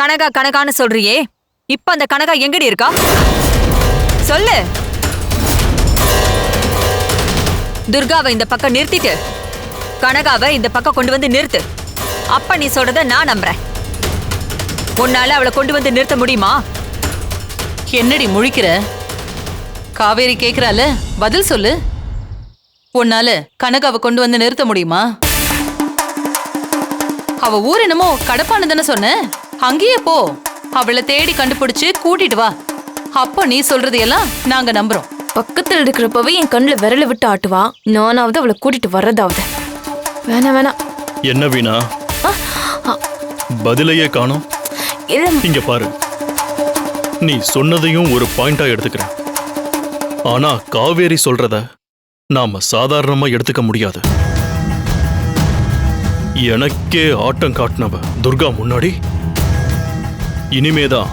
கனகா கனகான்னு சொல்றியே, இப்ப அந்த கனகா எங்கடி இருக்கா? சொல்லு. துர்காவை இந்த பக்கம் நிறுத்திட்டு கனகாவை இந்த பக்கம் கொண்டு வந்து நிறுத்து. அப்ப நீ சொல்றத நான் நம்புறேன். உன்னால அவளை கொண்டு வந்து நிறுத்த முடியுமா? என்னடி முழிக்கிற? காவேரி கேக்குறால, பதில் சொல்லு. உன்னால கனகாவை கொண்டு வந்து நிறுத்த முடியுமா? அவ ஊர் என்னமோ கடப்பான்னு தானே சொன்ன, அங்கேயே போ. அவளை தேடி கண்டுபிடிச்சு கூட்டிட்டு வா. அப்போ நீ சொல்றதையெல்லாம் நாங்க நம்புறோம். பக்கத்துல இருக்கிறப்பவே என் கண்ணுல விரல விட்டு ஆட்டுவா, நானாவது அவளை கூட்டிட்டு வர்றதாவது. வேணாம் வேணாம். என்ன வீணா, பதிலையே காணோம். இங்க பாரு, நீ சொன்னதையும் ஒரு பாயிண்டா எடுத்துக்கிறேன். ஆனா காவேரி சொல்றத நாம சாதாரணமா எடுத்துக்க முடியாது. எனக்கே ஆட்டம் காட்டினவ துர்கா முன்னாடி இனிமேதான்